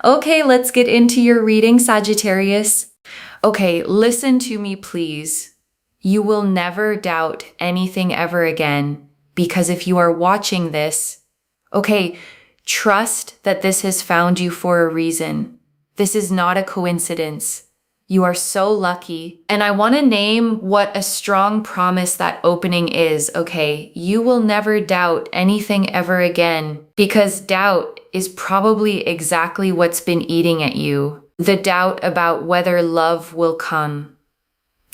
Okay, let's get into your reading, Sagittarius. Okay, listen to me, please. You will never doubt anything ever again, because if you are watching this, okay, trust that this has found you for a reason. This is not a coincidence. You are so lucky. And I want to name what a strong promise that opening is, okay? You will never doubt anything ever again, because doubt is probably exactly what's been eating at you. The doubt about whether love will come.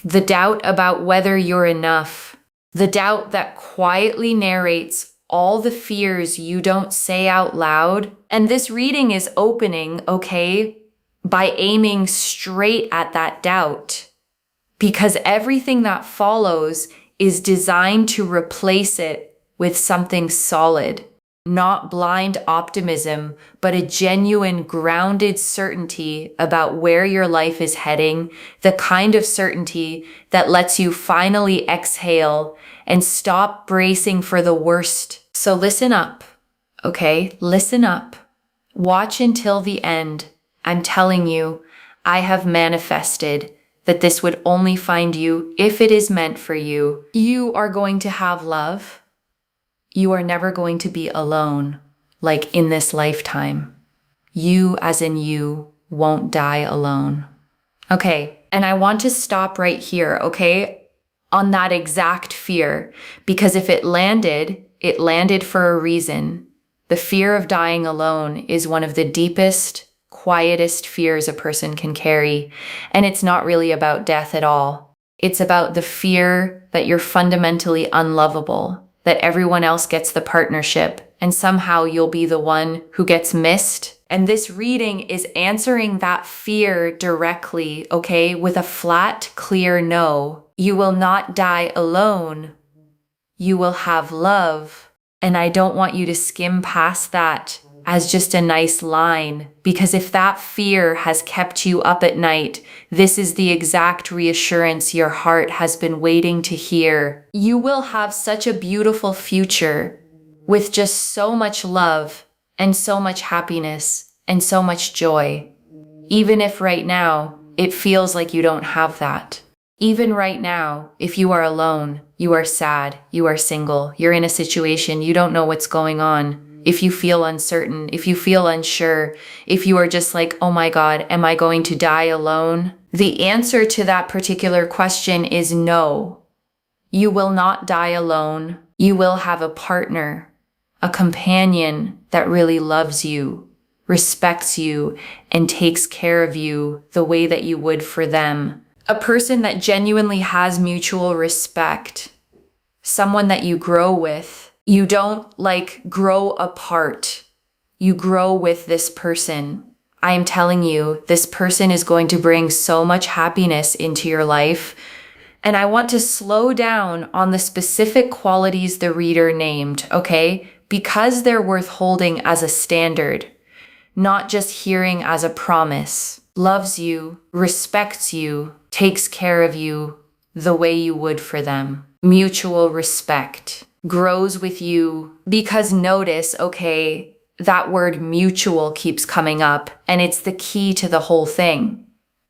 The doubt about whether you're enough. The doubt that quietly narrates all the fears you don't say out loud. And this reading is opening, okay, by aiming straight at that doubt, because everything that follows is designed to replace it with something solid, not blind optimism, but a genuine grounded certainty about where your life is heading, the kind of certainty that lets you finally exhale and stop bracing for the worst. So listen up, okay? Listen up. Watch until the end. I'm telling you, I have manifested that this would only find you if it is meant for you. You are going to have love. You are never going to be alone, like in this lifetime. You, as in you, won't die alone. Okay, and I want to stop right here, okay, on that exact fear, because if it landed for a reason. The fear of dying alone is one of the deepest, quietest fears a person can carry, and it's not really about death at all. It's about the fear that you're fundamentally unlovable, that everyone else gets the partnership, and somehow you'll be the one who gets missed. And this reading is answering that fear directly, okay, with a flat, clear no. You will not die alone. You will have love. And I don't want you to skim past that as just a nice line, because if that fear has kept you up at night, this is the exact reassurance your heart has been waiting to hear. You will have such a beautiful future with just so much love and so much happiness and so much joy. Even if right now it feels like you don't have that. Even right now, if you are alone, you are sad, you are single, you're in a situation, you don't know what's going on. If you feel uncertain, if you feel unsure, if you are just like, oh my God, am I going to die alone? The answer to that particular question is no. You will not die alone. You will have a partner, a companion that really loves you, respects you, and takes care of you the way that you would for them. A person that genuinely has mutual respect. Someone that you grow with. You don't grow apart. You grow with this person. I am telling you, this person is going to bring so much happiness into your life. And I want to slow down on the specific qualities the reader named, okay? Because they're worth holding as a standard, not just hearing as a promise. Loves you, respects you, takes care of you the way you would for them. Mutual respect. Grows with you, because notice, okay, that word mutual keeps coming up, and it's the key to the whole thing.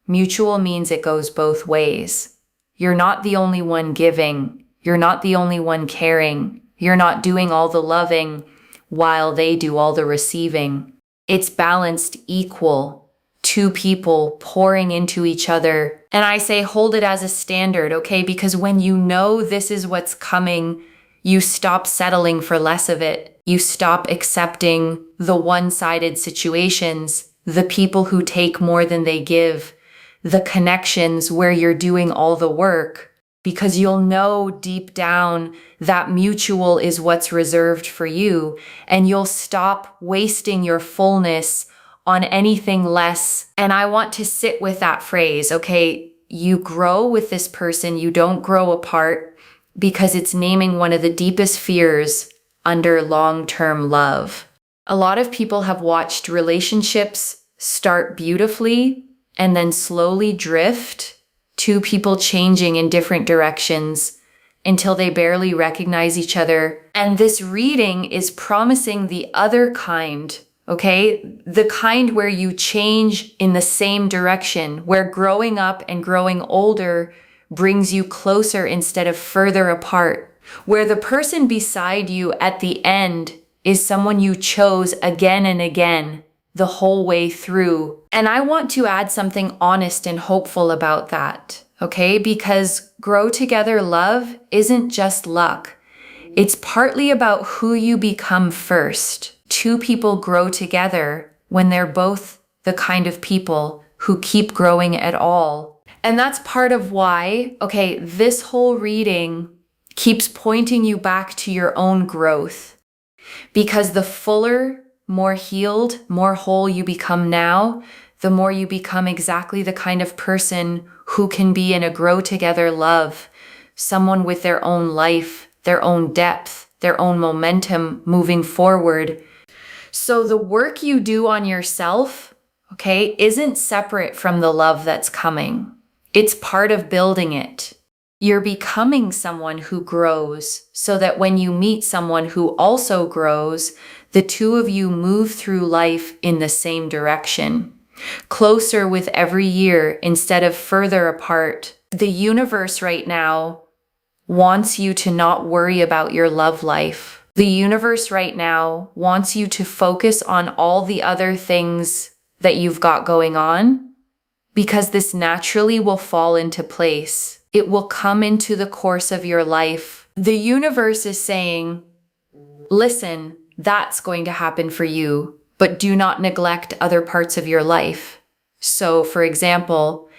Mutual means it goes both ways. You're not the only one giving. You're not the only one caring. You're not doing all the loving while they do all the receiving. It's balanced, equal. Two people pouring into each other. And I say hold it as a standard, okay? Because when you know this is what's coming, you stop settling for less of it. You stop accepting the one-sided situations, the people who take more than they give, the connections where you're doing all the work, because you'll know deep down that mutual is what's reserved for you, and you'll stop wasting your fullness on anything less. And I want to sit with that phrase, okay? You grow with this person, you don't grow apart, because it's naming one of the deepest fears under long-term love. A lot of people have watched relationships start beautifully and then slowly drift, two people changing in different directions until they barely recognize each other. And this reading is promising the other kind, okay? The kind where you change in the same direction, where growing up and growing older brings you closer instead of further apart, where the person beside you at the end is someone you chose again and again the whole way through. And I want to add something honest and hopeful about that, okay? Because grow together love isn't just luck. It's partly about who you become first. Two people grow together when they're both the kind of people who keep growing at all. And that's part of why, okay, this whole reading keeps pointing you back to your own growth. Because the fuller, more healed, more whole you become now, the more you become exactly the kind of person who can be in a grow together love, someone with their own life, their own depth, their own momentum moving forward. So the work you do on yourself, okay, isn't separate from the love that's coming. It's part of building it. You're becoming someone who grows so that when you meet someone who also grows, the two of you move through life in the same direction, closer with every year instead of further apart. The universe right now wants you to not worry about your love life. The universe right now wants you to focus on all the other things that you've got going on, because this naturally will fall into place. It will come into the course of your life. The universe is saying, listen, that's going to happen for you, but do not neglect other parts of your life. So, for example,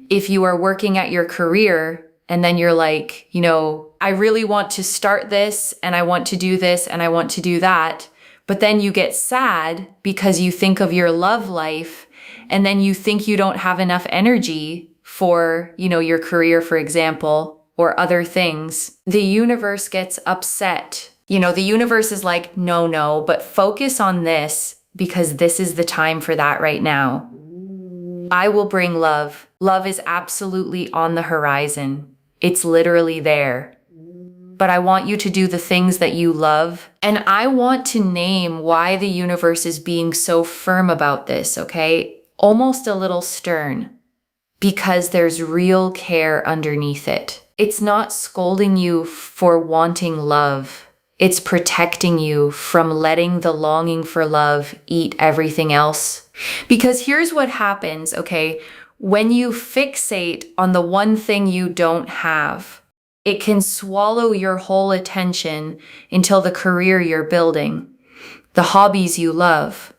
if you are working at your career and then you're like, I really want to start this and I want to do this and I want to do that, but then you get sad because you think of your love life and then you think you don't have enough energy for, your career, for example, or other things. The universe gets upset. The universe is like, no, but focus on this because this is the time for that right now. I will bring love. Love is absolutely on the horizon. It's literally there. But I want you to do the things that you love. And I want to name why the universe is being so firm about this, okay? Almost a little stern. Because there's real care underneath it. It's not scolding you for wanting love. It's protecting you from letting the longing for love eat everything else. Because here's what happens, okay? When you fixate on the one thing you don't have, it can swallow your whole attention until the career you're building, the hobbies you love,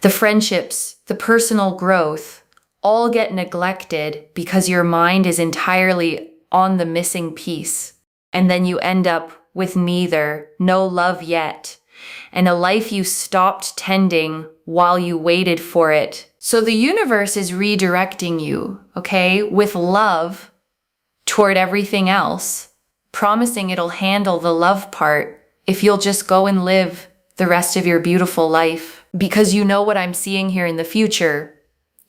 the friendships, the personal growth, all get neglected because your mind is entirely on the missing piece. And then you end up with neither, no love yet, and a life you stopped tending while you waited for it. So the universe is redirecting you, okay, with love toward everything else, promising it'll handle the love part if you'll just go and live the rest of your beautiful life. Because what I'm seeing here in the future.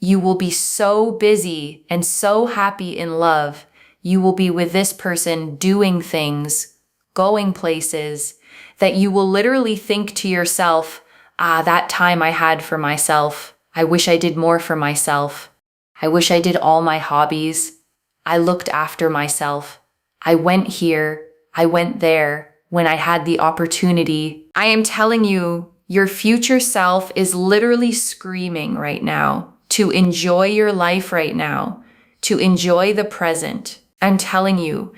You will be so busy and so happy in love. You will be with this person doing things, going places, that you will literally think to yourself, that time I had for myself. I wish I did more for myself. I wish I did all my hobbies. I looked after myself. I went here. I went there when I had the opportunity. I am telling you, your future self is literally screaming right now to enjoy your life right now, to enjoy the present. I'm telling you,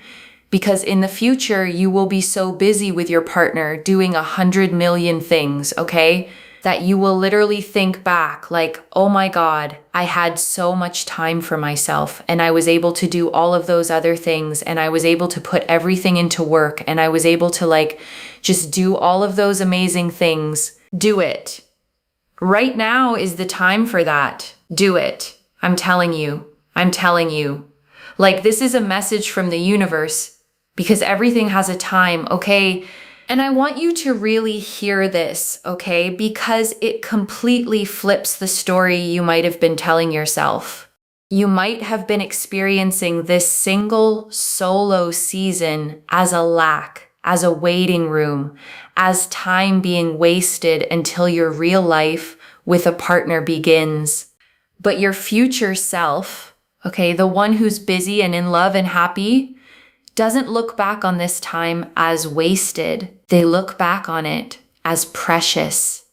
because in the future, you will be so busy with your partner doing 100 million things, okay? That you will literally think back like, oh my God, I had so much time for myself and I was able to do all of those other things and I was able to put everything into work and I was able to just do all of those amazing things. Do it. Right now is the time for that. Do it. I'm telling you. This is a message from the universe because everything has a time, okay? And I want you to really hear this, okay? Because it completely flips the story you might have been telling yourself. You might have been experiencing this single solo season as a lack, as a waiting room, as time being wasted until your real life with a partner begins. But your future self, okay, the one who's busy and in love and happy, doesn't look back on this time as wasted. They look back on it as precious,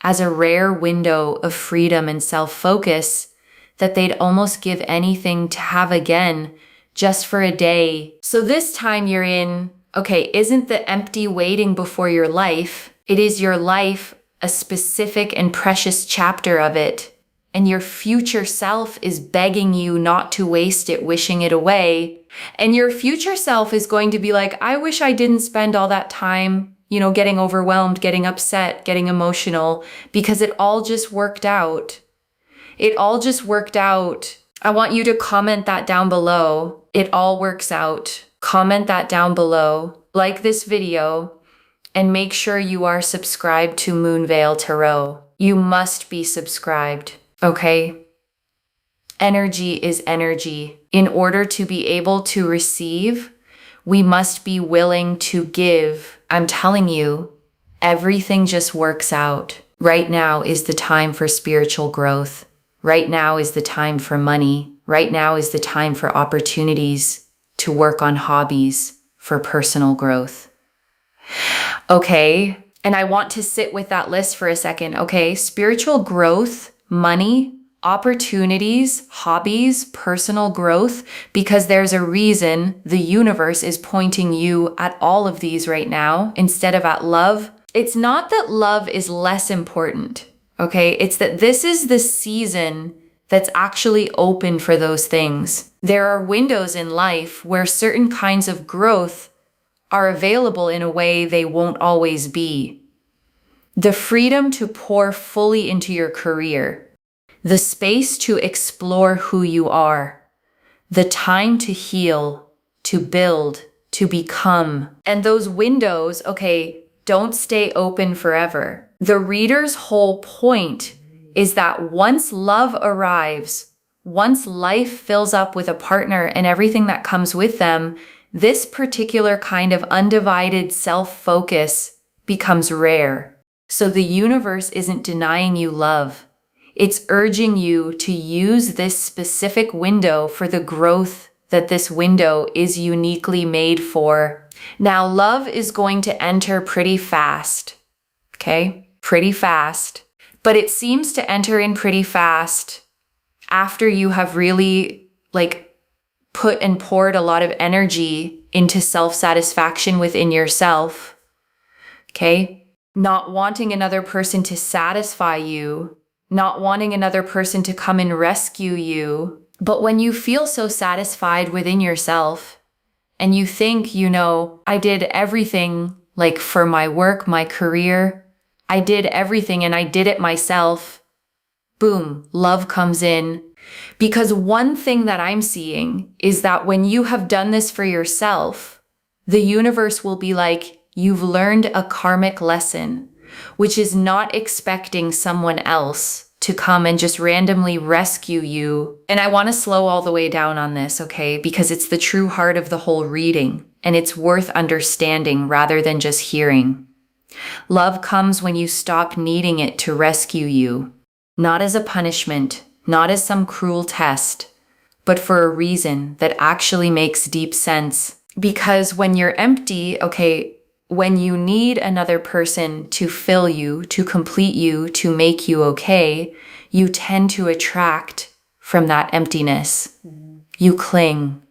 as a rare window of freedom and self-focus that they'd almost give anything to have again just for a day. So this time you're in, okay, isn't the empty waiting before your life. It is your life, a specific and precious chapter of it. And your future self is begging you not to waste it, wishing it away. And your future self is going to be like, I wish I didn't spend all that time, getting overwhelmed, getting upset, getting emotional, because it all just worked out. It all just worked out. I want you to comment that down below. It all works out. Comment that down below. Like this video and make sure you are subscribed to Moonveil Tarot. You must be subscribed. Okay? Energy is energy. In order to be able to receive, we must be willing to give. I'm telling you, everything just works out. Right now is the time for spiritual growth. Right now is the time for money. Right now is the time for opportunities to work on hobbies for personal growth. Okay? And I want to sit with that list for a second. Okay? Spiritual growth, money, opportunities, hobbies, personal growth, because there's a reason the universe is pointing you at all of these right now instead of at love. It's not that love is less important, okay? It's that this is the season that's actually open for those things. There are windows in life where certain kinds of growth are available in a way they won't always be. The freedom to pour fully into your career, the space to explore who you are, the time to heal, to build, to become. And those windows, okay, don't stay open forever. The reader's whole point is that once love arrives, once life fills up with a partner and everything that comes with them, this particular kind of undivided self-focus becomes rare. So the universe isn't denying you love. It's urging you to use this specific window for the growth that this window is uniquely made for. Now, love is going to enter pretty fast, okay? Pretty fast. But it seems to enter in pretty fast after you have really, put and poured a lot of energy into self-satisfaction within yourself, okay? Not wanting another person to satisfy you, not wanting another person to come and rescue you. But when you feel so satisfied within yourself and you think, I did everything for my work, my career, I did everything and I did it myself, boom, love comes in. Because one thing that I'm seeing is that when you have done this for yourself, the universe will be like, you've learned a karmic lesson, which is not expecting someone else to come and just randomly rescue you. And I want to slow all the way down on this, okay? Because it's the true heart of the whole reading, and it's worth understanding rather than just hearing. Love comes when you stop needing it to rescue you, not as a punishment, not as some cruel test, but for a reason that actually makes deep sense. Because when you're empty, okay, when you need another person to fill you, to complete you, to make you okay, you tend to attract from that emptiness. You cling,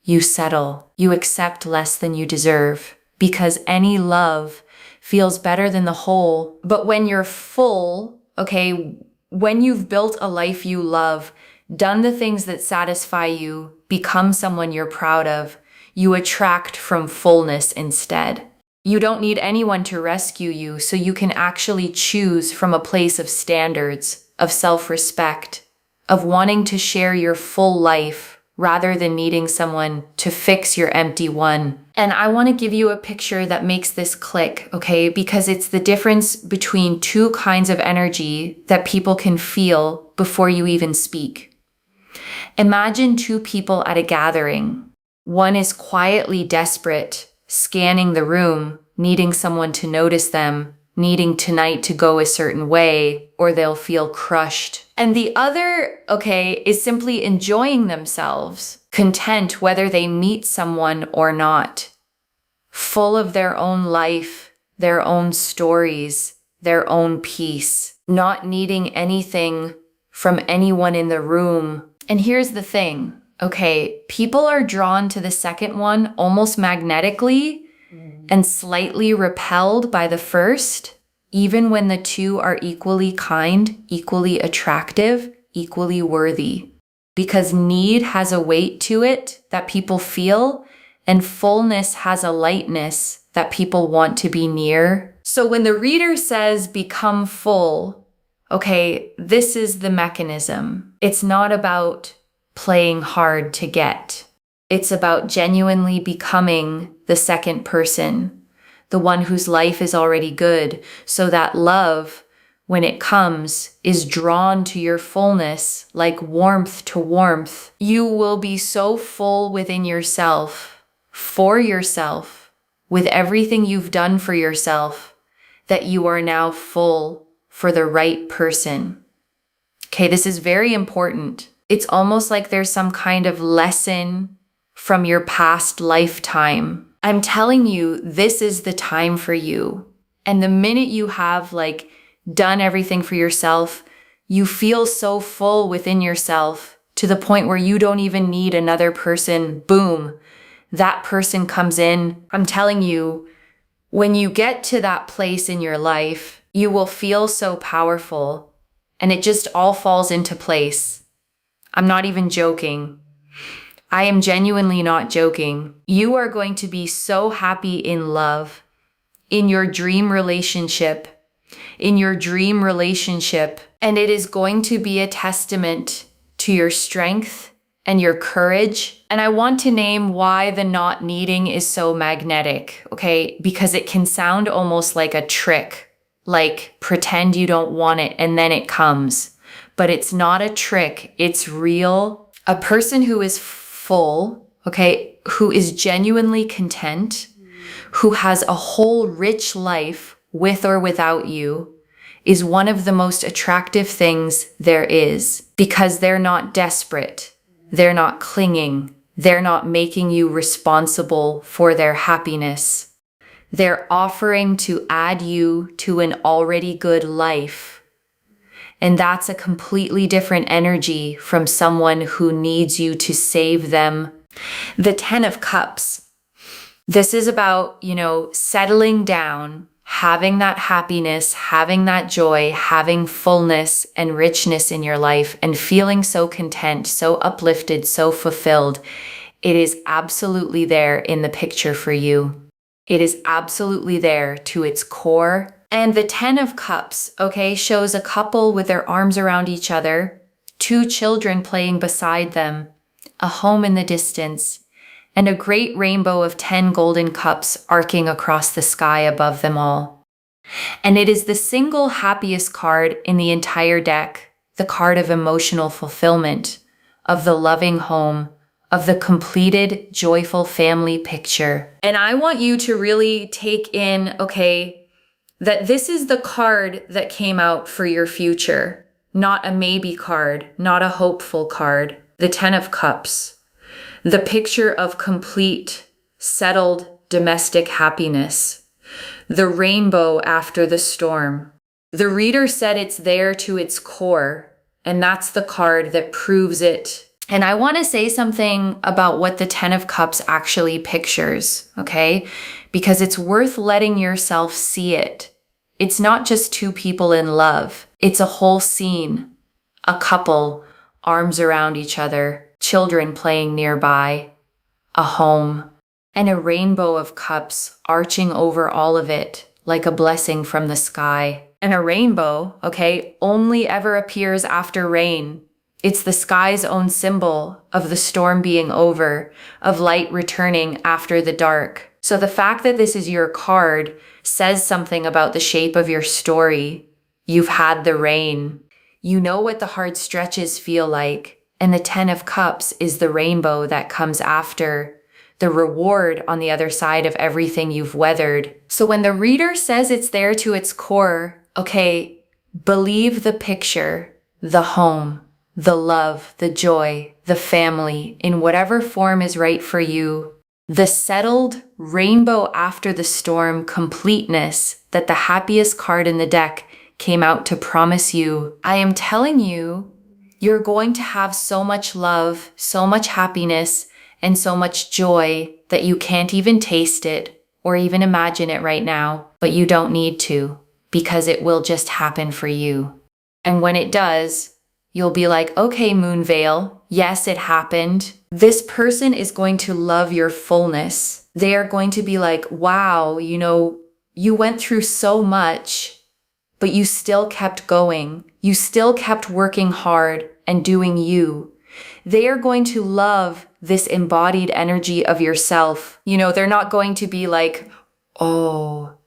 you settle, you accept less than you deserve, because any love feels better than the whole. But when you're full, okay, when you've built a life you love, done the things that satisfy you, become someone you're proud of, you attract from fullness instead. You don't need anyone to rescue you, so you can actually choose from a place of standards, of self-respect, of wanting to share your full life rather than needing someone to fix your empty one. And I want to give you a picture that makes this click, okay? Because it's the difference between two kinds of energy that people can feel before you even speak. Imagine two people at a gathering. One is quietly desperate scanning the room, needing someone to notice them, needing tonight to go a certain way, or they'll feel crushed. And the other, is simply enjoying themselves, content whether they meet someone or not, full of their own life, their own stories, their own peace, not needing anything from anyone in the room. And here's the thing, people are drawn to the second one almost magnetically and slightly repelled by the first, even when the two are equally kind, equally attractive, equally worthy. Because need has a weight to it that people feel, and fullness has a lightness that people want to be near. So when the reader says become full, this is the mechanism. It's not about playing hard to get. It's about genuinely becoming the second person, the one whose life is already good, so that love, when it comes, is drawn to your fullness like warmth to warmth. You will be so full within yourself, for yourself, with everything you've done for yourself, that you are now full for the right person. This is very important. It's almost like there's some kind of lesson from your past lifetime. I'm telling you, this is the time for you. And the minute you have done everything for yourself, you feel so full within yourself to the point where you don't even need another person. Boom, that person comes in. I'm telling you, when you get to that place in your life, you will feel so powerful and it just all falls into place. I'm not even joking. I am genuinely not joking. You are going to be so happy in love, in your dream relationship, and it is going to be a testament to your strength and your courage. And I want to name why the not needing is so magnetic, because it can sound almost like a trick, like pretend you don't want it and then it comes. But it's not a trick, it's real. A person who is full, who is genuinely content, who has a whole rich life with or without you, is one of the most attractive things there is, because they're not desperate, they're not clinging, they're not making you responsible for their happiness. They're offering to add you to an already good life. And that's a completely different energy from someone who needs you to save them. The 10 of Cups. This is about, settling down, having that happiness, having that joy, having fullness and richness in your life, and feeling so content, so uplifted, so fulfilled. It is absolutely there in the picture for you. It is absolutely there to its core. And the 10 of Cups, shows a couple with their arms around each other, 2 children playing beside them, a home in the distance, and a great rainbow of 10 golden cups arcing across the sky above them all. And it is the single happiest card in the entire deck, the card of emotional fulfillment, of the loving home, of the completed, joyful family picture. And I want you to really take in, that this is the card that came out for your future, not a maybe card, not a hopeful card. The 10 of Cups, the picture of complete, settled domestic happiness, the rainbow after the storm. The reader said it's there to its core, and that's the card that proves it. And I want to say something about what the 10 of Cups actually pictures, because it's worth letting yourself see it. It's not just 2 people in love. It's a whole scene. A couple, arms around each other, children playing nearby, a home, and a rainbow of cups arching over all of it like a blessing from the sky. And a rainbow, only ever appears after rain. It's the sky's own symbol of the storm being over, of light returning after the dark. So the fact that this is your card says something about the shape of your story. You've had the rain. You know what the hard stretches feel like. And the 10 of Cups is the rainbow that comes after. the reward on the other side of everything you've weathered. So when the reader says it's there to its core, okay, believe the picture, the home, the love, the joy, the family, in whatever form is right for you. The settled rainbow after the storm completeness that the happiest card in the deck came out to promise you. I am telling you, you're going to have so much love, so much happiness, and so much joy that you can't even taste it or even imagine it right now, but you don't need to, because it will just happen for you. And when it does, you'll be like, okay, Moonveil, yes, it happened. This person is going to love your fullness. They are going to be like, wow, you went through so much, but you still kept going. You still kept working hard and doing you. They are going to love this embodied energy of yourself. They're not going to be like, oh,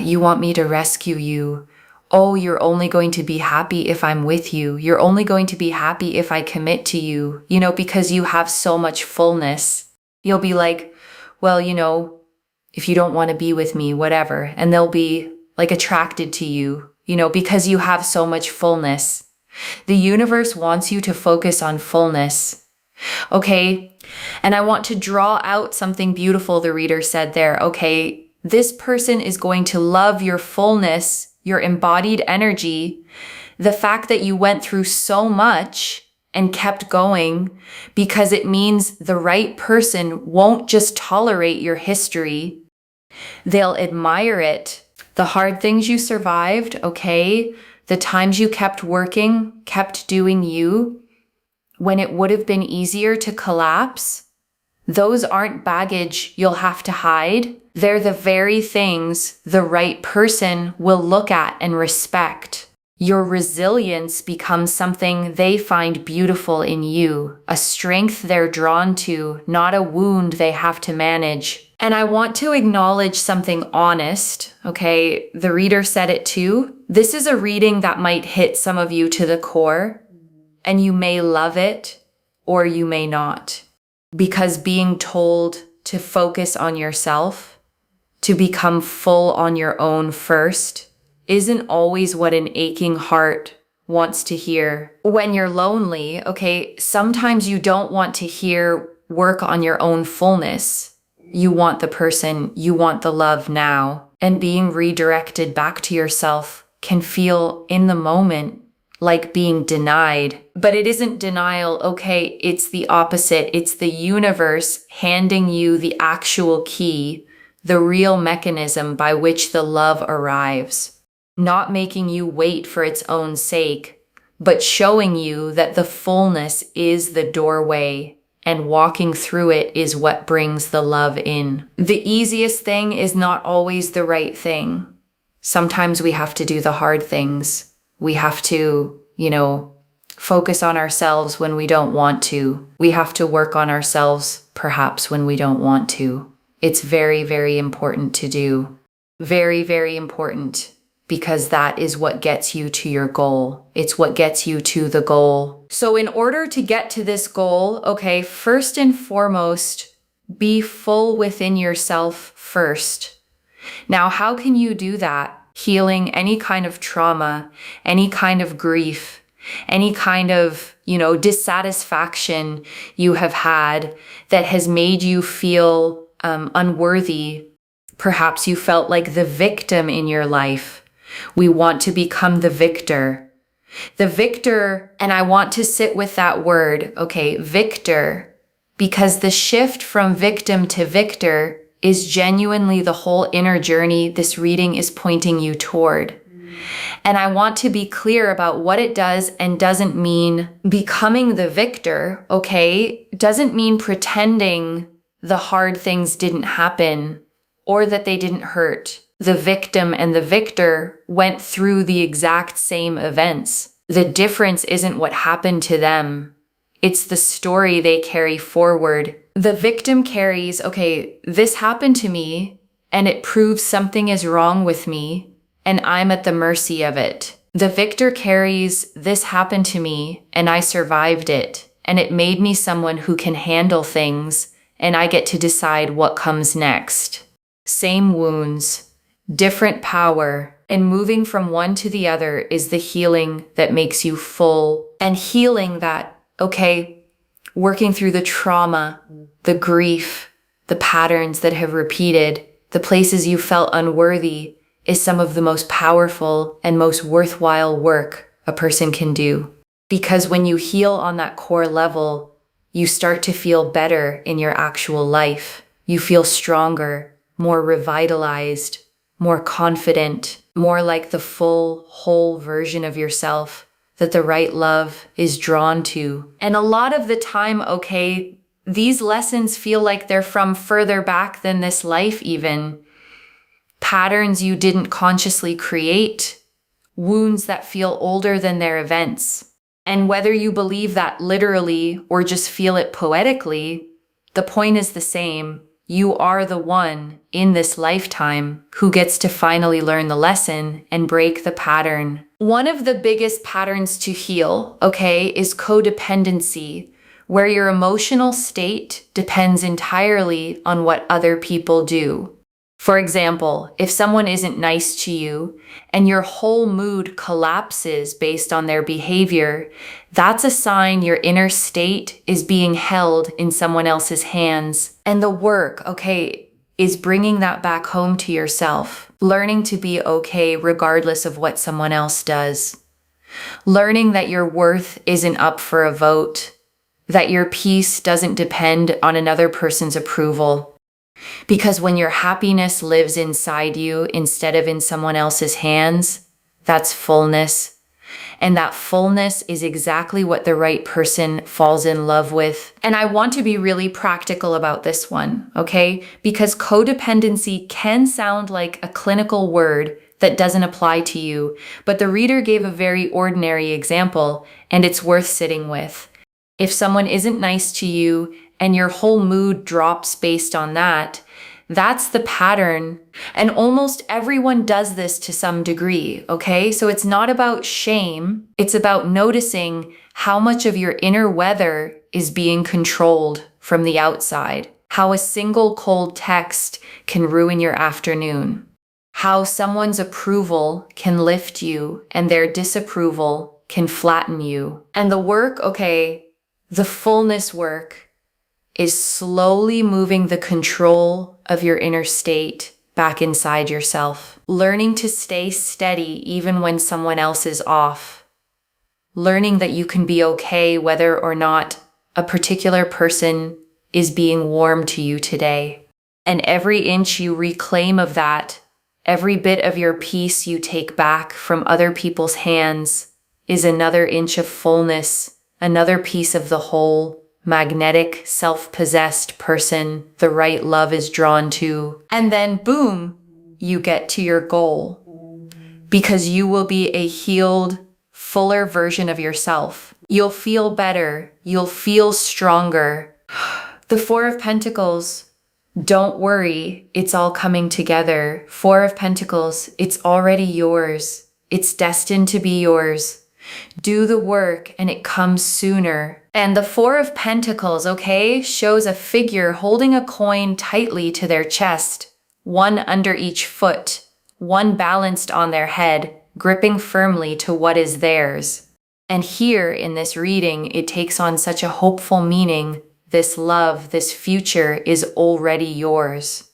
you want me to rescue you. Oh, you're only going to be happy if I'm with you. You're only going to be happy if I commit to you, because you have so much fullness. You'll be like, well, if you don't want to be with me, whatever. And they'll be like attracted to you, because you have so much fullness. The universe wants you to focus on fullness. Okay. And I want to draw out something beautiful the reader said there. Okay. This person is going to love your fullness, your embodied energy, the fact that you went through so much and kept going, because it means the right person won't just tolerate your history. They'll admire it. The hard things you survived, okay? The times you kept working, kept doing you, when it would have been easier to collapse, those aren't baggage you'll have to hide. They're the very things the right person will look at and respect. Your resilience becomes something they find beautiful in you, a strength they're drawn to, not a wound they have to manage. And I want to acknowledge something honest, okay? The reader said it too. This is a reading that might hit some of you to the core, and you may love it or you may not. Because being told to focus on yourself, to become full on your own first, isn't always what an aching heart wants to hear. When you're lonely, okay, sometimes you don't want to hear work on your own fullness. You want the person, you want the love now. And being redirected back to yourself can feel in the moment like being denied. But it isn't denial, okay, it's the opposite. It's the universe handing you the actual key, the real mechanism by which the love arrives. Not making you wait for its own sake, but showing you that the fullness is the doorway and walking through it is what brings the love in. The easiest thing is not always the right thing. Sometimes we have to do the hard things. We have to, focus on ourselves when we don't want to. We have to work on ourselves perhaps when we don't want to. It's very, very important to do. Very, very important. Because that is what gets you to your goal. It's what gets you to the goal. So in order to get to this goal, okay, first and foremost, be full within yourself first. Now, how can you do that? Healing any kind of trauma, any kind of grief, any kind of, dissatisfaction you have had that has made you feel unworthy. Perhaps you felt like the victim in your life. We want to become the victor. The victor, and I want to sit with that word, okay, victor, because the shift from victim to victor is genuinely the whole inner journey this reading is pointing you toward. And I want to be clear about what it does and doesn't mean becoming the victor, okay? Doesn't mean pretending the hard things didn't happen or that they didn't hurt. The victim and the victor went through the exact same events. The difference isn't what happened to them. It's the story they carry forward. The victim carries, okay, this happened to me, and it proves something is wrong with me, and I'm at the mercy of it. The victor carries, this happened to me, and I survived it, and it made me someone who can handle things and I get to decide what comes next. Same wounds, different power, and moving from one to the other is the healing that makes you full. And healing that, working through the trauma, the grief, the patterns that have repeated, the places you felt unworthy, is some of the most powerful and most worthwhile work a person can do. Because when you heal on that core level, you start to feel better in your actual life. You feel stronger, more revitalized, more confident, more like the full, whole version of yourself that the right love is drawn to. And a lot of the time, these lessons feel like they're from further back than this life even. Patterns you didn't consciously create, wounds that feel older than their events. And whether you believe that literally or just feel it poetically, the point is the same. You are the one in this lifetime who gets to finally learn the lesson and break the pattern. One of the biggest patterns to heal, is codependency, where your emotional state depends entirely on what other people do. For example, if someone isn't nice to you and your whole mood collapses based on their behavior, that's a sign your inner state is being held in someone else's hands. And the work, is bringing that back home to yourself, learning to be okay regardless of what someone else does, learning that your worth isn't up for a vote, that your peace doesn't depend on another person's approval. Because when your happiness lives inside you instead of in someone else's hands, that's fullness. And that fullness is exactly what the right person falls in love with. And I want to be really practical about this one, Because codependency can sound like a clinical word that doesn't apply to you, but the reader gave a very ordinary example, and it's worth sitting with. If someone isn't nice to you and your whole mood drops based on that, that's the pattern. And almost everyone does this to some degree, So it's not about shame. It's about noticing how much of your inner weather is being controlled from the outside. How a single cold text can ruin your afternoon. How someone's approval can lift you and their disapproval can flatten you. And the work, the fullness work, is slowly moving the control of your inner state back inside yourself. Learning to stay steady even when someone else is off. Learning that you can be okay whether or not a particular person is being warm to you today. And every inch you reclaim of that, every bit of your peace you take back from other people's hands, is another inch of fullness, another piece of the whole, magnetic, self-possessed person the right love is drawn to. And then boom, you get to your goal. Because you will be a healed, fuller version of yourself. You'll feel better. You'll feel stronger. The Four of Pentacles. Don't worry, it's all coming together. Four of Pentacles, it's already yours. It's destined to be yours. Do the work and it comes sooner. And the Four of Pentacles, shows a figure holding a coin tightly to their chest, one under each foot, one balanced on their head, gripping firmly to what is theirs. And here in this reading, it takes on such a hopeful meaning. This love, this future is already yours,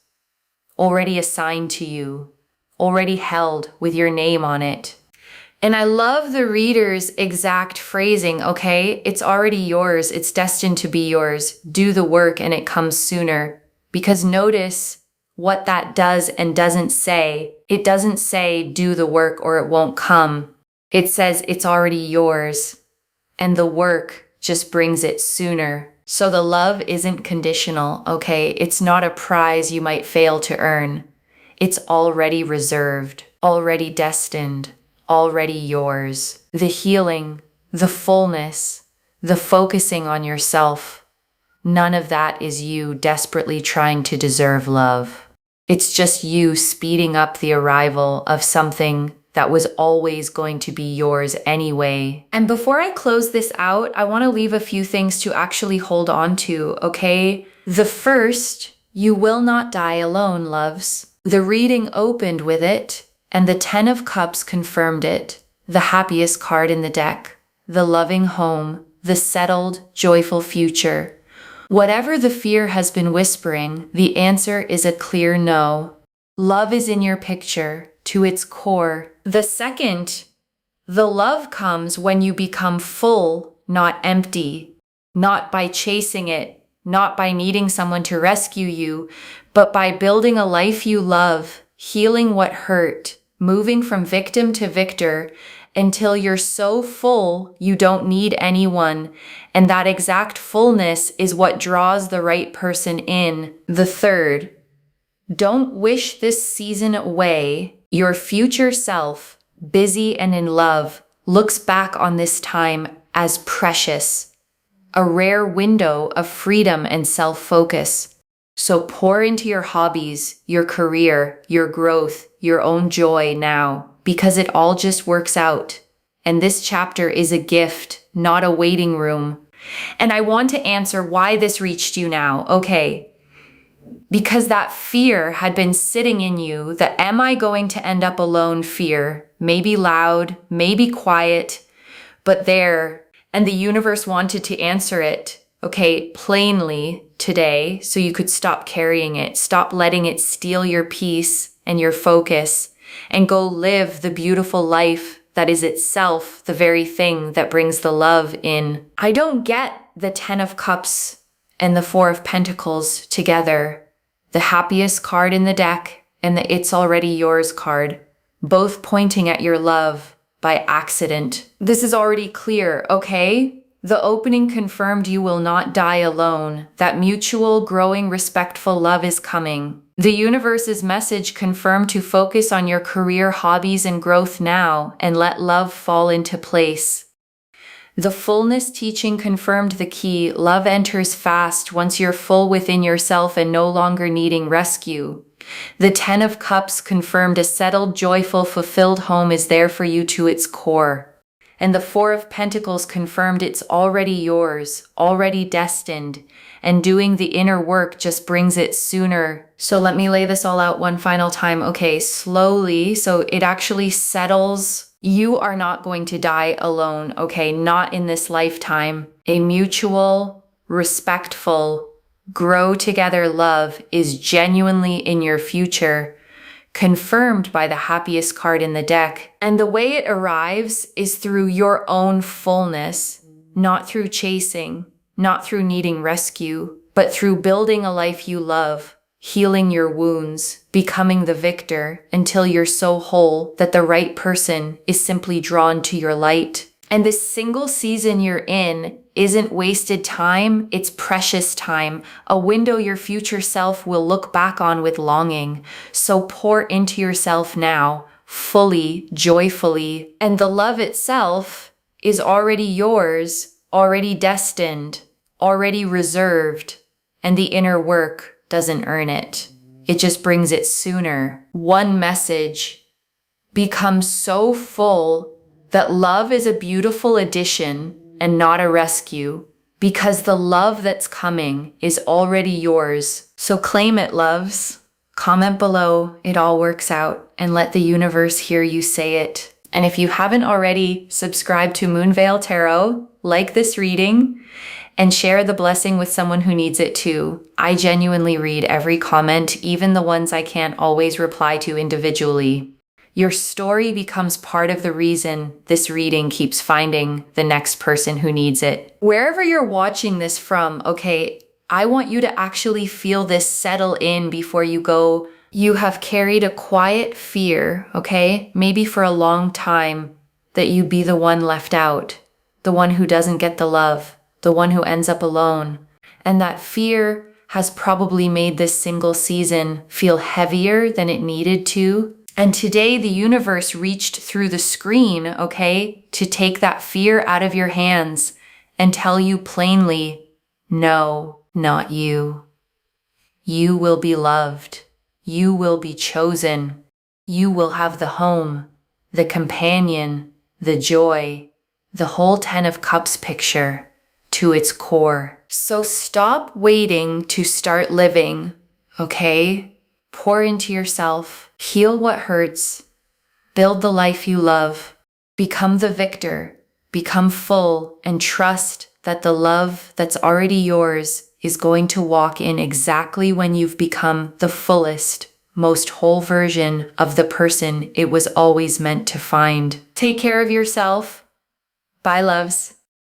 already assigned to you, already held with your name on it. And I love the reader's exact phrasing, It's already yours. It's destined to be yours. Do the work and it comes sooner. Because notice what that does and doesn't say. It doesn't say do the work or it won't come. It says it's already yours. And the work just brings it sooner. So the love isn't conditional, It's not a prize you might fail to earn. It's already reserved, already destined. Already yours. The healing, the fullness, the focusing on yourself, none of that is you desperately trying to deserve love. It's just you speeding up the arrival of something that was always going to be yours anyway. And before I close this out, I want to leave a few things to actually hold on to, okay? The first, you will not die alone, loves. The reading opened with it, and the 10 of Cups confirmed it. The happiest card in the deck, the loving home, the settled, joyful future. Whatever the fear has been whispering, the answer is a clear no. Love is in your picture, to its core. The second, the love comes when you become full, not empty. Not by chasing it, not by needing someone to rescue you, but by building a life you love, healing what hurt, moving from victim to victor, until you're so full you don't need anyone, and that exact fullness is what draws the right person in. The third, don't wish this season away. Your future self, busy and in love, looks back on this time as precious, a rare window of freedom and self-focus. So pour into your hobbies, your career, your growth, your own joy now, because it all just works out. And this chapter is a gift, not a waiting room. And I want to answer why this reached you now, okay? Because that fear had been sitting in you, the am I going to end up alone fear, maybe loud, maybe quiet, but there, and the universe wanted to answer it, okay, plainly today, so you could stop carrying it, stop letting it steal your peace and your focus, and go live the beautiful life that is itself the very thing that brings the love in. I don't get the 10 of Cups and the 4 of Pentacles together, the happiest card in the deck and the it's already yours card, both pointing at your love by accident. This is already clear, okay? The opening confirmed you will not die alone, that mutual, growing, respectful love is coming. The universe's message confirmed to focus on your career, hobbies, and growth now, and let love fall into place. The fullness teaching confirmed the key. Love enters fast once you're full within yourself and no longer needing rescue. The 10 of Cups confirmed a settled, joyful, fulfilled home is there for you to its core. And the 4 of Pentacles confirmed it's already yours, already destined, and doing the inner work just brings it sooner. So let me lay this all out one final time. Okay, slowly, so it actually settles. You are not going to die alone, okay? Not in this lifetime. A mutual, respectful, grow together love is genuinely in your future, confirmed by the happiest card in the deck. And the way it arrives is through your own fullness, not through chasing, not through needing rescue, but through building a life you love, healing your wounds, becoming the victor until you're so whole that the right person is simply drawn to your light. And this single season you're in isn't wasted time, it's precious time, a window your future self will look back on with longing. So pour into yourself now, fully, joyfully, and the love itself is already yours, already destined, already reserved, and the inner work doesn't earn it. It just brings it sooner. One message: become so full that love is a beautiful addition and not a rescue, because the love that's coming is already yours. So claim it, loves. Comment below, it all works out, and let the universe hear you say it. And if you haven't already, subscribe to Moonveil Tarot, like this reading, and share the blessing with someone who needs it too. I genuinely read every comment, even the ones I can't always reply to individually. Your story becomes part of the reason this reading keeps finding the next person who needs it. Wherever you're watching this from, okay, I want you to actually feel this settle in before you go. You have carried a quiet fear, okay, maybe for a long time, that you be the one left out, the one who doesn't get the love, the one who ends up alone. And that fear has probably made this single season feel heavier than it needed to. And today the universe reached through the screen, okay, to take that fear out of your hands and tell you plainly, no, not you. You will be loved. You will be chosen. You will have the home, the companion, the joy, the whole 10 of Cups picture to its core. So stop waiting to start living, okay? Pour into yourself, heal what hurts, build the life you love, become the victor, become full, and trust that the love that's already yours is going to walk in exactly when you've become the fullest, most whole version of the person it was always meant to find. Take care of yourself. Bye, loves.